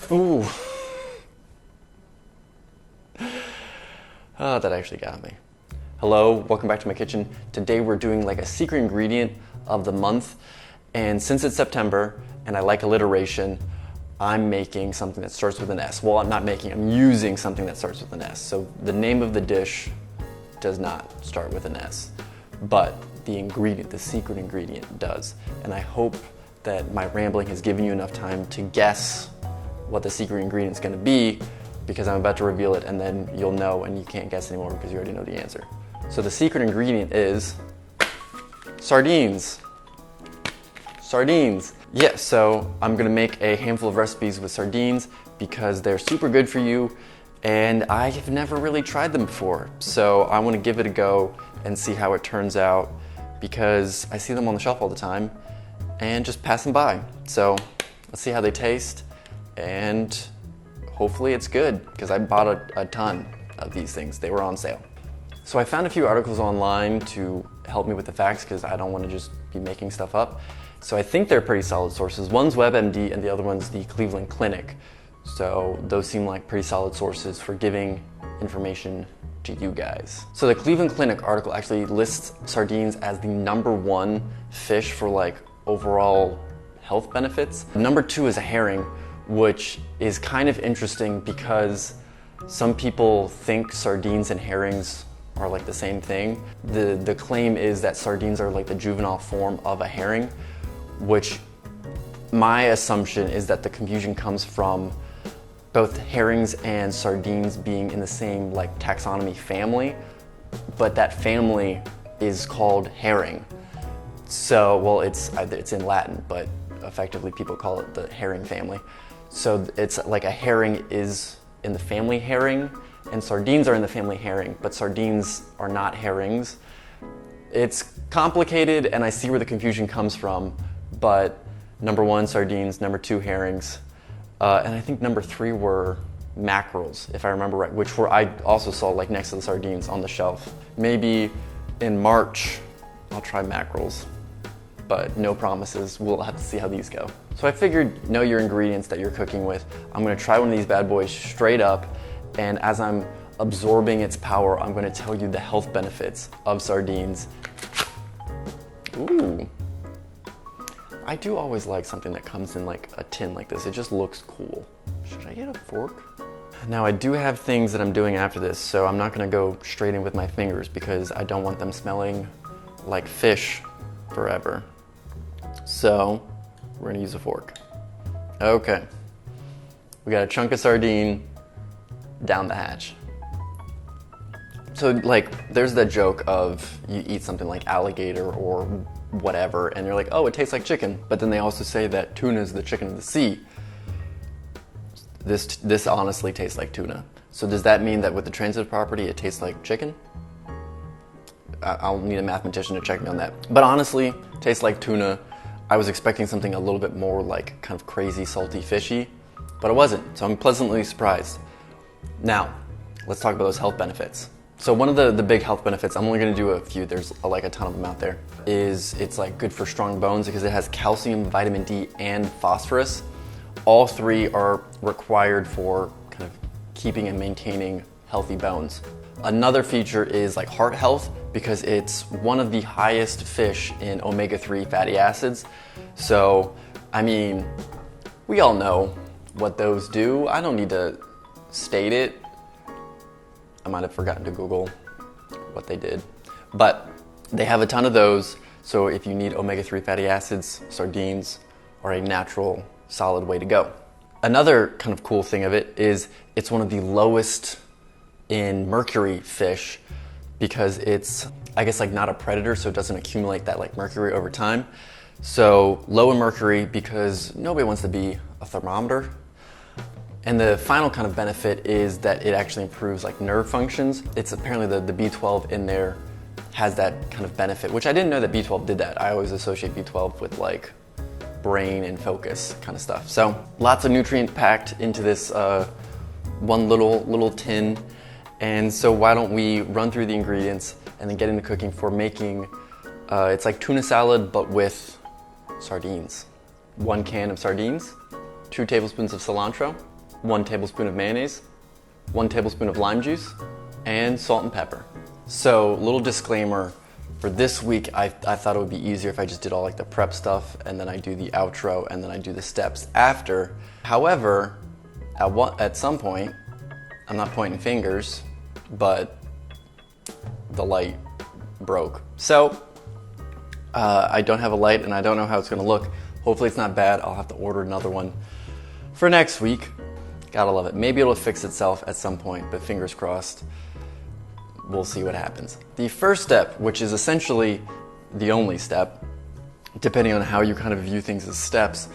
Ooh. Oh, that actually got me. Hello, welcome back to my kitchen. Today we're doing like a secret ingredient of the month. And since it's September and I like alliteration, I'm making something that starts with an S. Well, I'm not making, I'm using something that starts with an S. So the name of the dish does not start with an S, but the ingredient, the secret ingredient does. And I hope that my rambling has given you enough time to guess what the secret ingredient is going to be, because I'm about to reveal it and then you'll know and you can't guess anymore because you already know the answer. So the secret ingredient is sardines. Sardines. Yeah, so I'm gonna make a handful of recipes with sardines because they're super good for you and I have never really tried them before. So I wanna give it a go and see how it turns out because I see them on the shelf all the time and just pass them by. So let's see how they taste and hopefully it's good because I bought a ton of these things. They were on sale. So I found a few articles online to help me with the facts because I don't want to just be making stuff up. So I think they're pretty solid sources. One's WebMD and the other one's the Cleveland Clinic. So those seem like pretty solid sources for giving information to you guys. So the Cleveland Clinic article actually lists sardines as the #1 fish for like overall health benefits. #2 is a herring, which is kind of interesting because some people think sardines and herrings are like the same thing. The claim is that sardines are like the juvenile form of a herring, which my assumption is that the confusion comes from both herrings and sardines being in the same like taxonomy family, but that family is called herring. So, well, it's in Latin, but effectively people call it the herring family. So it's like a herring is in the family herring and sardines are in the family herring, but sardines are not herrings. It's complicated and I see where the confusion comes from, but #1 sardines, #2 herrings, and I think #3 were mackerels, if I remember right, which were I also saw like next to the sardines on the shelf. Maybe in March I'll try mackerels, but no promises. We'll have to see how these go. So I figured, know your ingredients that you're cooking with. I'm gonna try one of these bad boys straight up, and as I'm absorbing its power, I'm gonna tell you the health benefits of sardines. Ooh. I do always like something that comes in like a tin like this. It just looks cool. Should I get a fork? Now I do have things that I'm doing after this, so I'm not gonna go straight in with my fingers because I don't want them smelling like fish forever. So we're gonna use a fork. Okay, we got a chunk of sardine down the hatch. So like there's that joke of you eat something like alligator or whatever and you're like, oh, it tastes like chicken, but then they also say that tuna is the chicken of the sea. This honestly tastes like tuna. So does that mean that with the transitive property it tastes like chicken? I'll need a mathematician to check me on that. But honestly, tastes like tuna. I was expecting something a little bit more like kind of crazy, salty, fishy, but it wasn't. So I'm pleasantly surprised. Now, let's talk about those health benefits. So one of the big health benefits, I'm only gonna do a few, there's like a ton of them out there, is it's like good for strong bones because it has calcium, vitamin D, and phosphorus. All three are required for kind of keeping and maintaining healthy bones. Another feature is like heart health because it's one of the highest fish in omega-3 fatty acids. So, I mean, we all know what those do. I don't need to state it. I might have forgotten to Google what they did. But they have a ton of those. So if you need omega-3 fatty acids, sardines are a natural, solid way to go. Another kind of cool thing of it is it's one of the lowest in mercury fish because it's, I guess, like not a predator, so it doesn't accumulate that like mercury over time. So low in mercury because nobody wants to be a thermometer. And the final kind of benefit is that it actually improves like nerve functions. It's apparently the B12 in there has that kind of benefit, which I didn't know that B12 did that. I always associate B12 with like brain and focus kind of stuff. So lots of nutrient packed into this one little tin. And so why don't we run through the ingredients and then get into cooking for making, it's like tuna salad, but with sardines. 1 can of sardines, 2 tablespoons of cilantro, 1 tablespoon of mayonnaise, 1 tablespoon of lime juice, and salt and pepper. So, little disclaimer, for this week, I thought it would be easier if I just did all like the prep stuff and then I do the outro and then I do the steps after. However, at some point, I'm not pointing fingers, but the light broke. So, I don't have a light and I don't know how it's gonna look. Hopefully it's not bad. I'll have to order another one for next week. Gotta love it. Maybe it'll fix itself at some point, but fingers crossed. We'll see what happens. The first step, which is essentially the only step, depending on how you kind of view things as steps,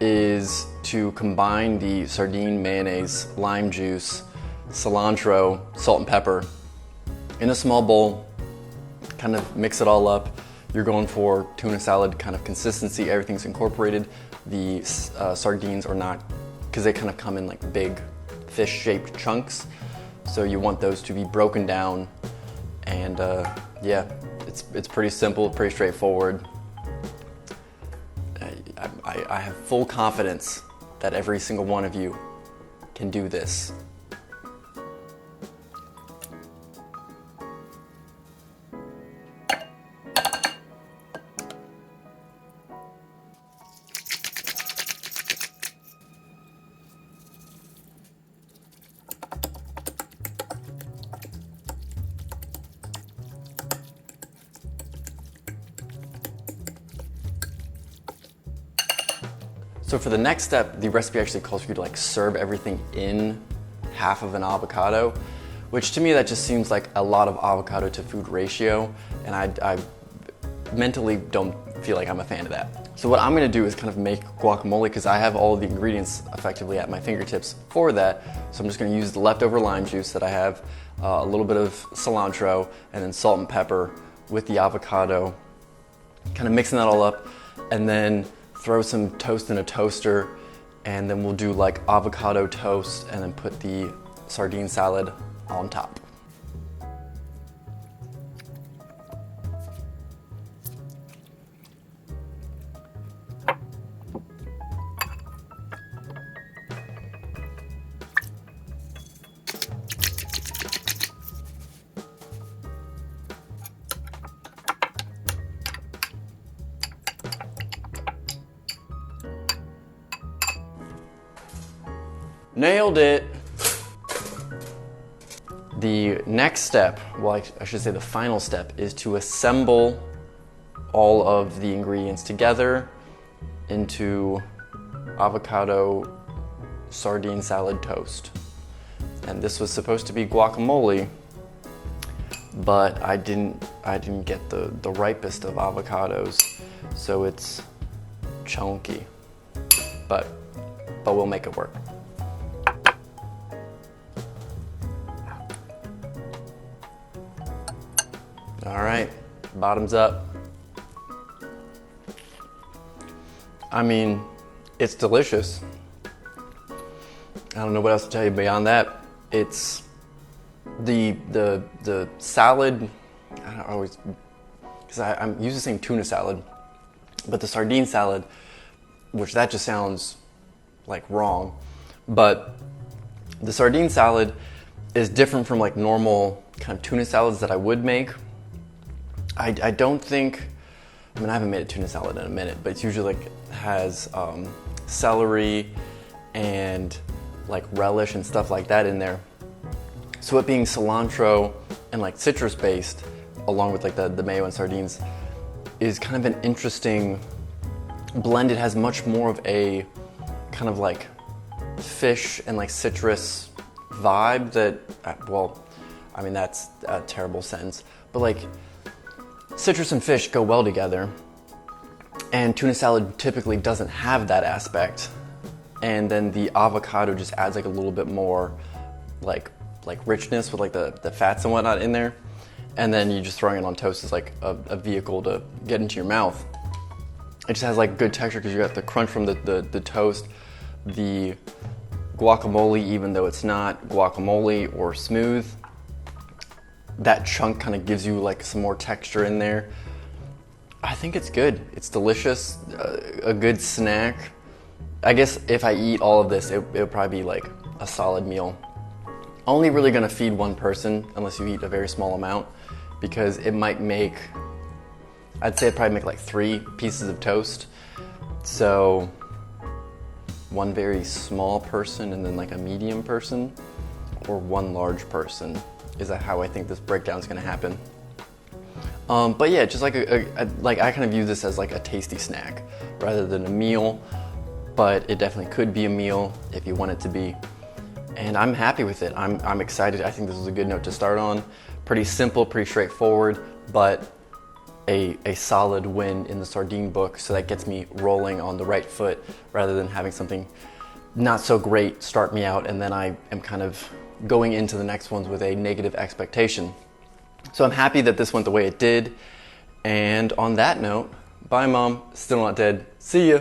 is to combine the sardine, mayonnaise, lime juice, cilantro, salt and pepper in a small bowl, kind of mix it all up. You're going for tuna salad kind of consistency, everything's incorporated. The sardines are not, because they kind of come in like big fish-shaped chunks. So you want those to be broken down, and yeah, it's pretty simple, pretty straightforward. I have full confidence that every single one of you can do this. So for the next step, the recipe actually calls for you to like serve everything in half of an avocado, which to me that just seems like a lot of avocado to food ratio, and I mentally don't feel like I'm a fan of that. So what I'm gonna do is kind of make guacamole because I have all of the ingredients effectively at my fingertips for that. So I'm just gonna use the leftover lime juice that I have, a little bit of cilantro, and then salt and pepper with the avocado, kind of mixing that all up, and then throw some toast in a toaster, and then we'll do like avocado toast and then put the sardine salad on top. Nailed it. The next step, well, I should say the final step, is to assemble all of the ingredients together into avocado sardine salad toast. And this was supposed to be guacamole, but I didn't get the ripest of avocados, so it's chunky. But we'll make it work. All right, bottoms up. I mean, it's delicious. I don't know what else to tell you beyond that. It's the salad. I don't always, because I'm used to saying tuna salad, but the sardine salad, which that just sounds like wrong, but the sardine salad is different from like normal kind of tuna salads that I would make. I don't think, I mean, I haven't made a tuna salad in a minute, but it's usually like has celery and like relish and stuff like that in there. So it being cilantro and like citrus based, along with like the mayo and sardines, is kind of an interesting blend. It has much more of a kind of like fish and like citrus vibe that, well, I mean, that's a terrible sentence, but like citrus and fish go well together, and tuna salad typically doesn't have that aspect. And then the avocado just adds like a little bit more like richness with like the fats and whatnot in there. And then you just throwing it on toast is like a vehicle to get into your mouth. It just has like good texture because you got the crunch from the toast, the guacamole, even though it's not guacamole or smooth. That chunk kind of gives you like some more texture in there. I think it's good. It's delicious, a good snack. I guess if I eat all of this, it would probably be like a solid meal. Only really gonna feed one person unless you eat a very small amount, because it might make, I'd say it'd probably make like 3 pieces of toast. So one very small person and then like a medium person, or one large person is how I think this breakdown is gonna happen. But yeah, just like like I kind of view this as like a tasty snack rather than a meal, but it definitely could be a meal if you want it to be. And I'm happy with it. I'm excited. I think this is a good note to start on. Pretty simple, pretty straightforward, but a solid win in the sardine book, so that gets me rolling on the right foot rather than having something not so great start me out and then I am kind of going into the next ones with a negative expectation. So I'm happy that this went the way it did. And on that note, bye Mom, still not dead. See ya.